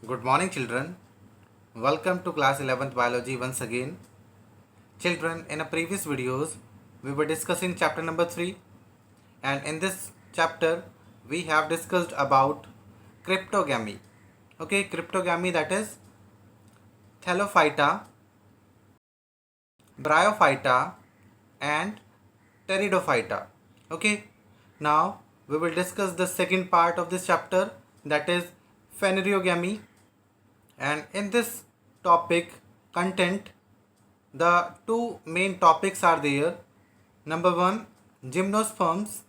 Good morning, children. Welcome to class 11th biology once again. Children, in a previous videos, we were discussing chapter number 3, and in this chapter, we have discussed about cryptogamy. Okay, cryptogamy, that is Thallophyta, Bryophyta, and Pteridophyta. Okay, now we will discuss the second part of this chapter, that is Phanerogamy. And in this topic content, the two main topics are there. Number one, gymnosperms,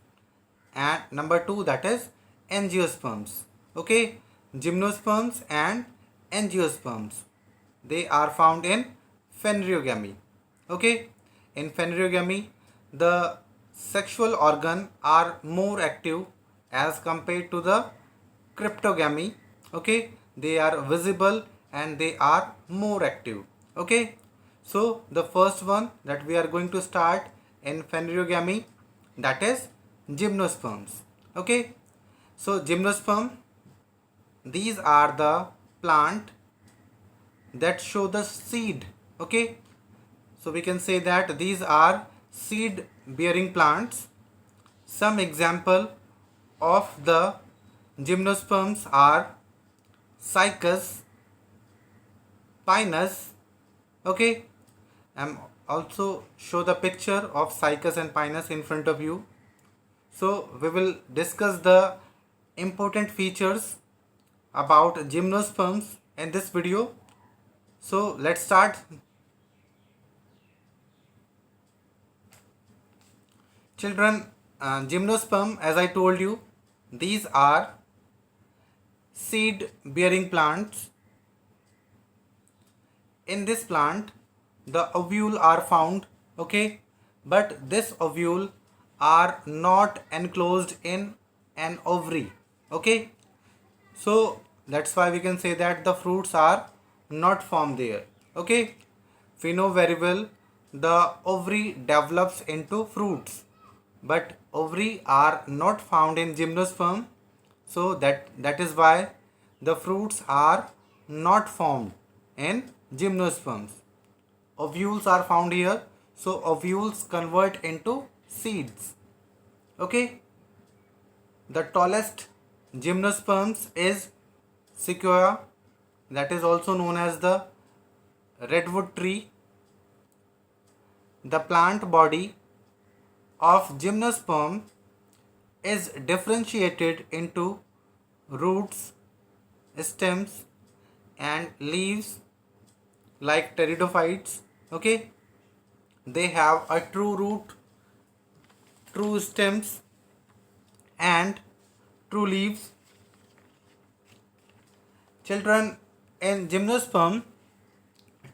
and number two, that is angiosperms. Okay, gymnosperms and angiosperms, they are found in phanerogamy. Okay, in phanerogamy, the sexual organ are more active as compared to the cryptogamy. Okay, they are visible and they are more active. Okay, so the first one that we are going to start in phanerogamy, that is gymnosperms. Okay, so gymnosperm, these are the plant that show the seed. Okay, so we can say that these are seed bearing plants. Some example of the gymnosperms are Cycas, Pinus. Okay, I'm also show the picture of Cycas and Pinus in front of you. So we will discuss the important features about gymnosperms in this video. So let's start. Children, gymnosperm, as I told you, these are seed bearing plants. In this plant, the ovule are found. Okay, but this ovule are not enclosed in an ovary. Okay, so that's why we can say that the fruits are not formed there. Okay, we know very well the ovary develops into fruits, but ovary are not found in gymnosperm, so that is why the fruits are not formed in gymnosperms. Ovules are found here, so ovules convert into seeds. Okay, the tallest gymnosperms is sequoia, that is also known as the redwood tree. The plant body of gymnosperm is differentiated into roots, stems, and leaves like pteridophytes. Okay, they have a true root, true stems, and true leaves. Children, in gymnosperm,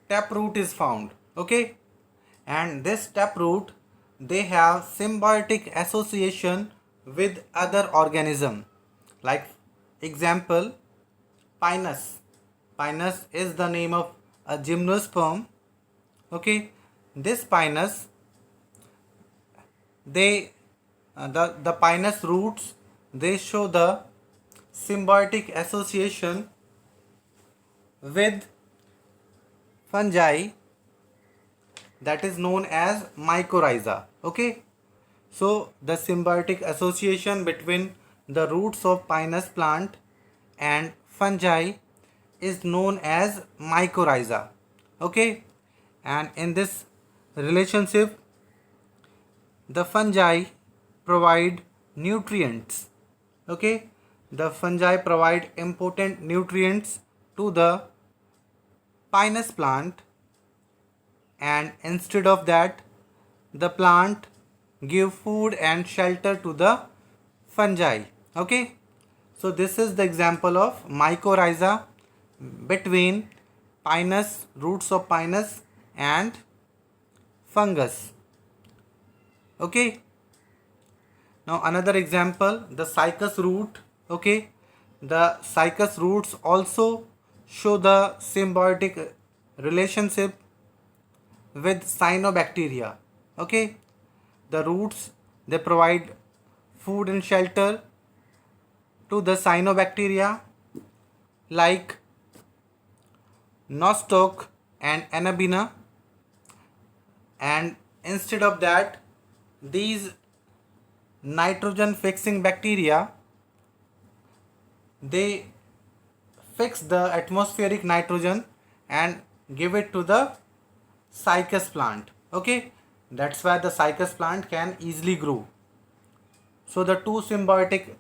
taproot is found. Okay, and this taproot, they have symbiotic association with other organism. Like example, Pinus. Pinus is the name of a gymnosperm. Okay, this Pinus, they the Pinus roots, they show the symbiotic association with fungi that is known as mycorrhiza. Okay, so the symbiotic association between the roots of Pinus plant and fungi is known as mycorrhiza. Okay, and in this relationship, the fungi provide nutrients. Okay, the fungi provide important nutrients to the Pinus plant, and instead of that, the plant give food and shelter to the fungi. Okay, so this is the example of mycorrhiza between Pinus, roots of Pinus, and fungus. Okay, now another example, the cycas root. Okay, the cycas roots also show the symbiotic relationship with cyanobacteria. Okay, the roots, they provide food and shelter to the cyanobacteria like nostoc and anabina, and instead of that, these nitrogen fixing bacteria, they fix the atmospheric nitrogen and give it to the cycas plant. Okay, that's why the cycas plant can easily grow. So the two symbiotic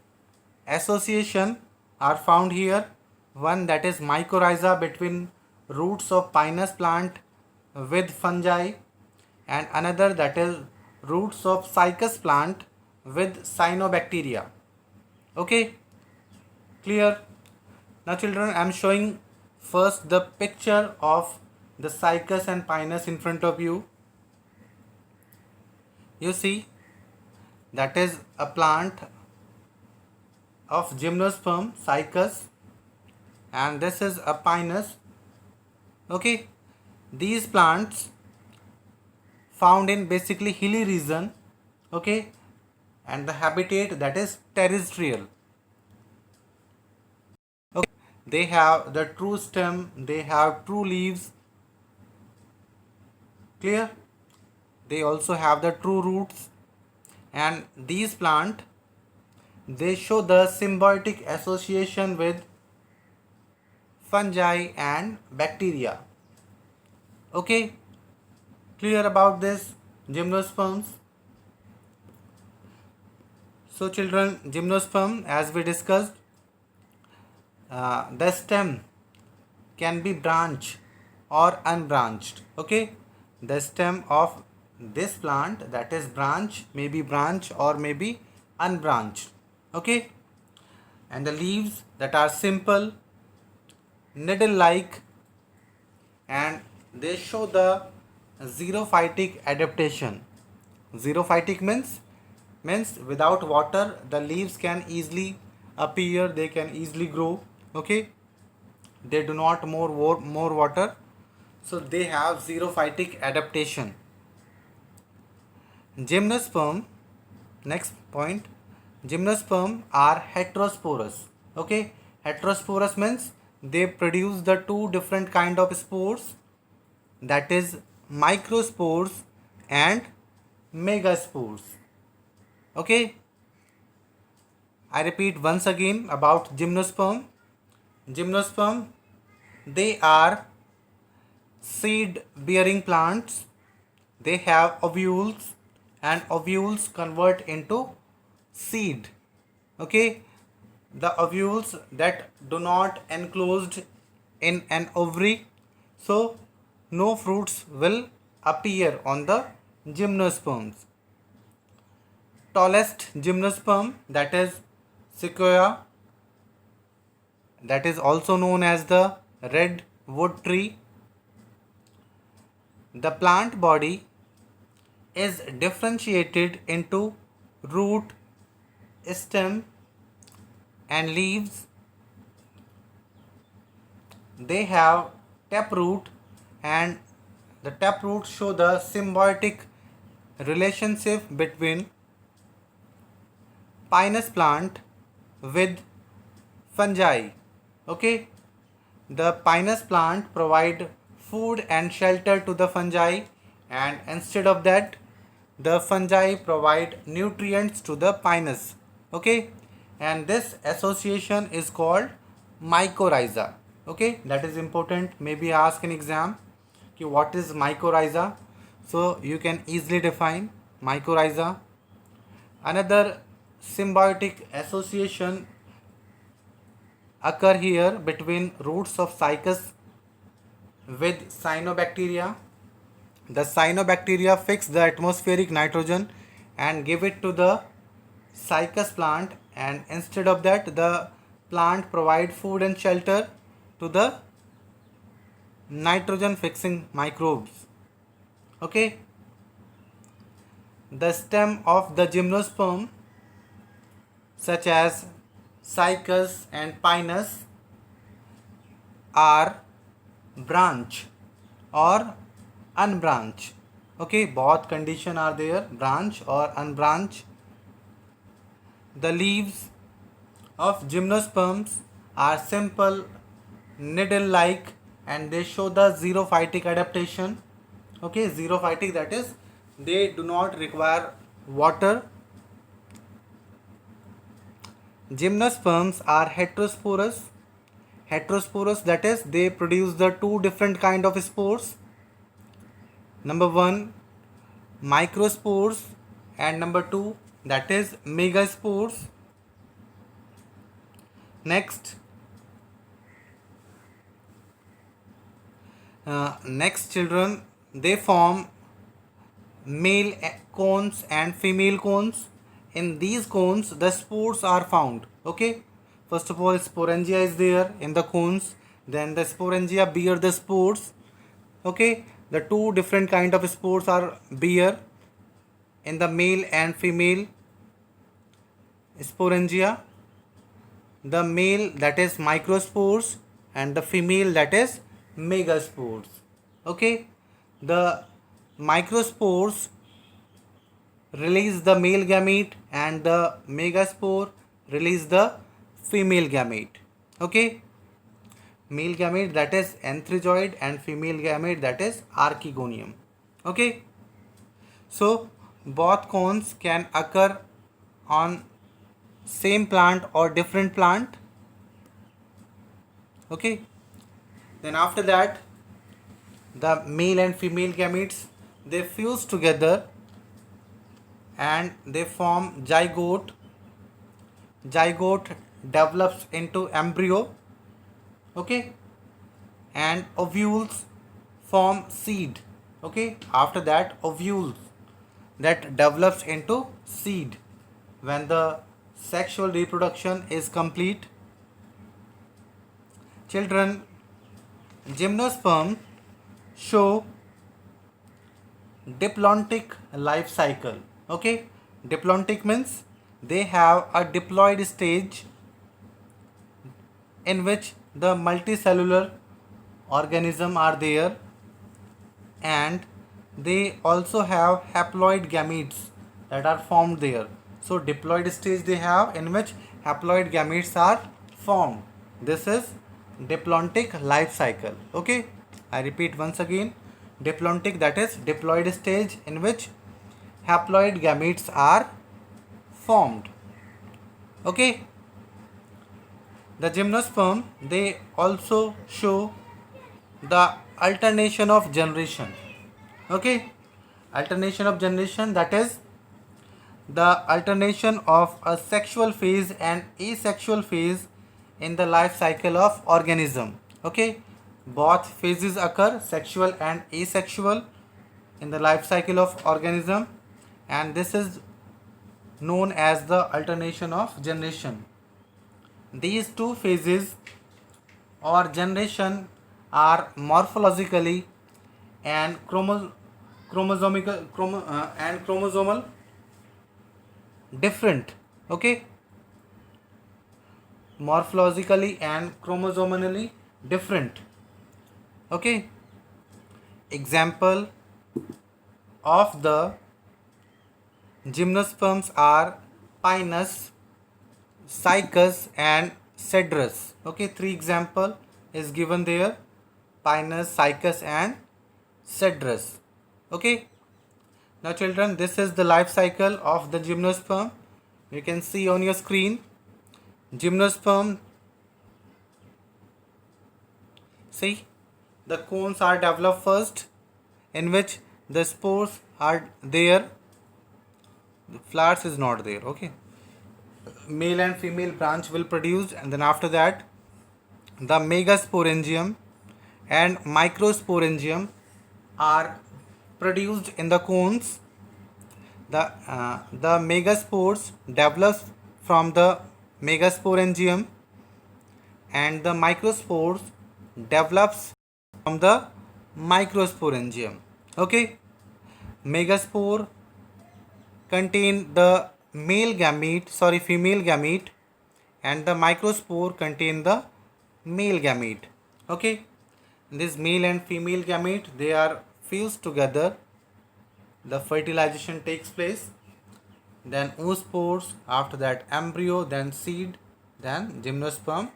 association are found here. One, that is mycorrhiza between roots of pinus plant with fungi, and another, that is roots of cycas plant with cyanobacteria. Okay, clear? Now children, I am showing first the picture of the cycas and pinus in front of you. You see, that is a plant of gymnosperm, cycas, and this is a pinus. Okay, these plants found in basically hilly region. Okay, and the habitat, that is terrestrial. Okay, they have the true stem, they have true leaves. Clear? They also have the true roots, and these plant, they show the symbiotic association with fungi and bacteria. Okay, clear about this gymnosperms? So children, gymnosperm, as we discussed, the stem can be branched or unbranched. Okay, the stem of this plant, that is branch, may be branch or may be unbranched. Okay, and the leaves that are simple, needle like, and they show the xerophytic adaptation. Xerophytic means without water the leaves can easily appear, they can easily grow. Okay, they do not more water, so they have xerophytic adaptation. Gymnosperm, next point, gymnosperm are heterosporous. Okay, heterosporous means they produce the two different kind of spores, that is microspores and megaspores. Okay, I repeat once again about gymnosperm. Gymnosperm, they are seed bearing plants. They have ovules, and ovules convert into seed. Okay, the ovules that do not enclosed in an ovary, so no fruits will appear on the gymnosperms. Tallest gymnosperm, that is sequoia, that is also known as the redwood tree. The plant body is differentiated into root, stem and leaves. They have taproot, and the taproot show the symbiotic relationship between pinus plant with fungi. Okay, the pinus plant provide food and shelter to the fungi, and instead of that, the fungi provide nutrients to the pinus. Okay, and this association is called mycorrhiza. Okay, that is important, maybe ask in exam कि what is mycorrhiza, so you can easily define mycorrhiza. Another symbiotic association occur here between roots of cycas with cyanobacteria. The cyanobacteria fix the atmospheric nitrogen and give it to the cycas plant, and instead of that, the plant provide food and shelter to the nitrogen fixing microbes. Okay, the stem of the gymnosperm, such as cycas and pinus, are branch or unbranch. Okay, both condition are there, branch or unbranch. The leaves of gymnosperms are simple, needle like, and they show the xerophytic adaptation. Okay, xerophytic, that is they do not require water. Gymnosperms are heterosporous. Heterosporous, that is they produce the two different kind of spores. Number one, microspores, and number two, that is megaspores. Next, next children, they form male cones and female cones. In these cones the spores are found. Okay, first of all sporangia is there in the cones, then the sporangia bear the spores. Okay, the two different kind of spores are bear in the male and female sporangia. The male, that is microspores, and the female, that is megaspores. Okay, the microspores release the male gamete and the megaspore release the female gamete. Okay, male gamete, that is anthrazoid, and female gamete, that is archegonium. Okay, so both cones can occur on same plant or different plant. Okay, then after that the male and female gametes, they fuse together and they form zygote. Zygote develops into embryo. Okay, and ovules form seed. Okay, after that ovules that develops into seed when the sexual reproduction is complete. Children, gymnosperm show diplontic life cycle. Okay, diplontic means they have a diploid stage in which the multicellular organism are there, and they also have haploid gametes that are formed there. So diploid stage they have in which haploid gametes are formed. This is diplontic life cycle. Okay, I repeat once again, diplontic, that is diploid stage in which haploid gametes are formed. Okay, the gymnosperm, they also show the alternation of generation. Okay, alternation of generation, that is the alternation of a sexual phase and asexual phase in the life cycle of organism. Okay, both phases occur, sexual and asexual, in the life cycle of organism, and this is known as the alternation of generation. These two phases or generation are morphologically and chromosomal different. Okay, morphologically and chromosomally different. Okay, example of the gymnosperms are Pinus, Cycas and Cedrus. Okay, three example is given there: Pinus, Cycas and Cedrus. Okay, now children, this is the life cycle of the gymnosperm. You can see on your screen, gymnosperm, see the cones are developed first, in which the spores are there, the flowers is not there. Okay, male and female branch will produce, and then after that the megasporangium and microsporangium are produced in the cones. The megaspores develops from the megasporangium and the microspores develops from the microsporangium. Okay, megaspore contain the female gamete, and the microspore contain the male gamete. Okay, this male and female gamete, they are fused together, the fertilization takes place, then oospores, after that embryo, then seed, then gymnosperm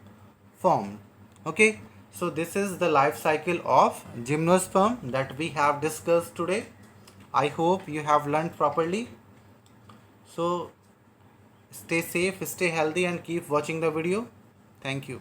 formed. Okay, So this is the life cycle of gymnosperm that we have discussed today. I hope you have learned properly. So stay safe, stay healthy, and keep watching the video. Thank you.